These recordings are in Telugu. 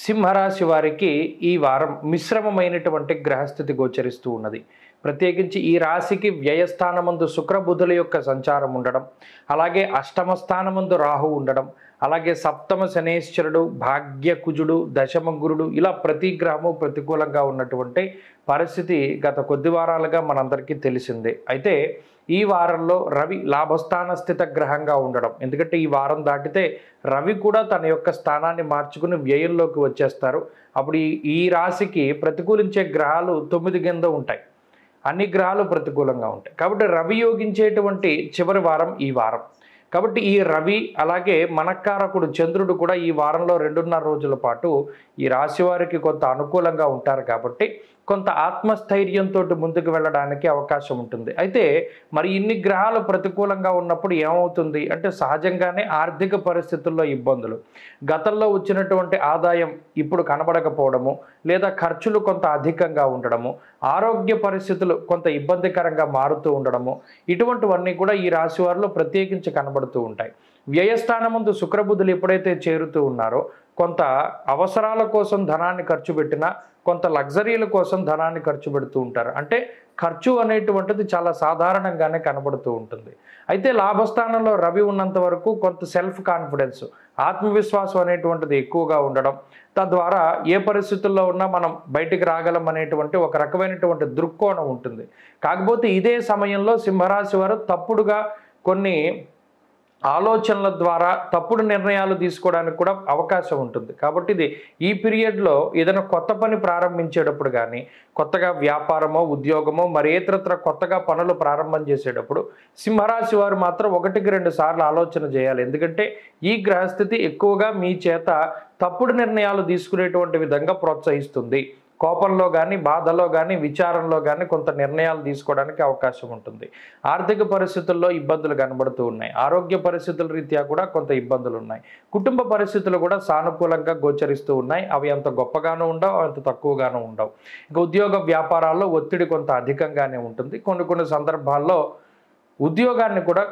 సింహరాశి వారికి ఈ వారం మిశ్రమమైనటువంటి గ్రహస్థితి గోచరిస్తూ ఉన్నది. ప్రత్యేకించి ఈ రాశికి వ్యయస్థానమందు శుక్రబుధుల యొక్క సంచారం ఉండడం, అలాగే అష్టమ స్థానమందు రాహు ఉండడం, అలాగే సప్తమ శనేశ్వరుడు, భాగ్యకుజుడు, దశమ గురుడు, ఇలా ప్రతి గ్రహము ప్రతికూలంగా ఉన్నటువంటి పరిస్థితి గత కొద్ది వారాలుగా మనందరికీ తెలిసిందే. అయితే ఈ వారంలో రవి లాభస్థాన స్థిత గ్రహంగా ఉండడం, ఎందుకంటే ఈ వారం దాటితే రవి కూడా తన యొక్క స్థానాన్ని మార్చుకుని వ్యయంలోకి వచ్చేస్తారు. అప్పుడు ఈ రాశికి ప్రతికూలించే గ్రహాలు 9 కింద ఉంటాయి. అన్ని గ్రహాలు ప్రతికూలంగా ఉంటాయి. కాబట్టి రవి యోగించేటువంటి చివరి వారం ఈ వారం. కాబట్టి ఈ రవి అలాగే మనకారకుడు చంద్రుడు కూడా ఈ వారంలో 2.5 రోజుల పాటు ఈ రాశి వారికి కొంత అనుకూలంగా ఉంటారు. కాబట్టి కొంత ఆత్మస్థైర్యంతో ముందుకు వెళ్ళడానికి అవకాశం ఉంటుంది. అయితే మరి ఇన్ని గ్రహాలు ప్రతికూలంగా ఉన్నప్పుడు ఏమవుతుంది అంటే, సహజంగానే ఆర్థిక పరిస్థితుల్లో ఇబ్బందులు, గతంలో వచ్చినటువంటి ఆదాయం ఇప్పుడు కనబడకపోవడము, లేదా ఖర్చులు కొంత అధికంగా ఉండడము, ఆరోగ్య పరిస్థితులు కొంత ఇబ్బందికరంగా మారుతూ ఉండడము, ఇటువంటివన్నీ కూడా ఈ రాశి వారిలో ప్రత్యేకించి కనబడుతూ ఉంటాయి. వ్యయస్థానమందు శుక్రబుధులు ఎప్పుడైతే చేరుతూ ఉన్నారో కొంత అవసరాల కోసం ధనాన్ని ఖర్చు పెట్టినా, కొంత లగ్జరీల కోసం ధనాన్ని ఖర్చు పెడుతూ ఉంటారు. అంటే ఖర్చు అనేటువంటిది చాలా సాధారణంగానే కనబడుతూ ఉంటుంది. అయితే లాభస్థానంలో రవి ఉన్నంత వరకు కొంత సెల్ఫ్ కాన్ఫిడెన్స్, ఆత్మవిశ్వాసం అనేటువంటిది ఎక్కువగా ఉండడం, తద్వారా ఏ పరిస్థితుల్లో ఉన్నా మనం బయటికి రాగలం అనేటువంటి ఒక రకమైనటువంటి దృక్కోణం ఉంటుంది. కాకపోతే ఇదే సమయంలో సింహరాశి వారు తప్పుడుగా కొన్ని ఆలోచనల ద్వారా తప్పుడు నిర్ణయాలు తీసుకోవడానికి కూడా అవకాశం ఉంటుంది. కాబట్టి ఈ పీరియడ్లో ఏదైనా కొత్త పని ప్రారంభించేటప్పుడు కానీ, కొత్తగా వ్యాపారమో ఉద్యోగమో మరి ఇతరత్ర కొత్తగా పనులు ప్రారంభం చేసేటప్పుడు సింహరాశి వారు మాత్రం 1-2 సార్లు ఆలోచన చేయాలి. ఎందుకంటే ఈ గ్రహస్థితి ఎక్కువగా మీ చేత తప్పుడు నిర్ణయాలు తీసుకునేటువంటి విధంగా ప్రోత్సహిస్తుంది. కోపంలో కానీ, బాధలో కానీ, విచారంలో కానీ కొంత నిర్ణయాలు తీసుకోవడానికి అవకాశం ఉంటుంది. ఆర్థిక పరిస్థితుల్లో ఇబ్బందులు కనబడుతూ ఉన్నాయి. ఆరోగ్య పరిస్థితుల రీత్యా కూడా కొంత ఇబ్బందులు ఉన్నాయి. కుటుంబ పరిస్థితులు కూడా సానుకూలంగా గోచరిస్తూ ఉన్నాయి. అవి అంత గొప్పగానూ ఉండవు, అంత తక్కువగానూ ఉండవు. ఇంకా ఉద్యోగ వ్యాపారాల్లో ఒత్తిడి కొంత అధికంగానే ఉంటుంది. కొన్ని సందర్భాల్లో ఉద్యోగాన్ని కూడా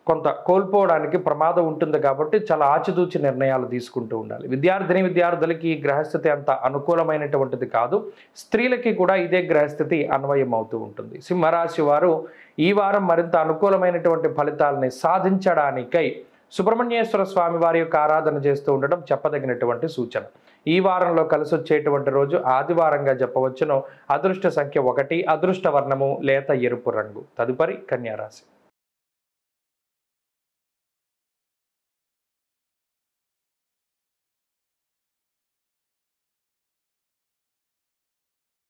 కొంత కోల్పోవడానికి ప్రమాదం ఉంటుంది. కాబట్టి చాలా ఆచితూచి నిర్ణయాలు తీసుకుంటూ ఉండాలి. విద్యార్థులకి ఈ గ్రహస్థితి అంత అనుకూలమైనటువంటిది కాదు. స్త్రీలకి కూడా ఇదే గ్రహస్థితి అన్వయం అవుతూ ఉంటుంది. సింహరాశి వారు ఈ వారం మరింత అనుకూలమైనటువంటి ఫలితాలని సాధించడానికై సుబ్రహ్మణ్యేశ్వర స్వామి వారి యొక్క ఆరాధన చేస్తూ ఉండడం చెప్పదగినటువంటి సూచన. ఈ వారంలో కలిసి వచ్చేటువంటి రోజు ఆదివారంగా చెప్పవచ్చును. అదృష్ట సంఖ్య 1, అదృష్ట వర్ణము లేత ఎరుపు రంగు. తదుపరి కన్యారాశి.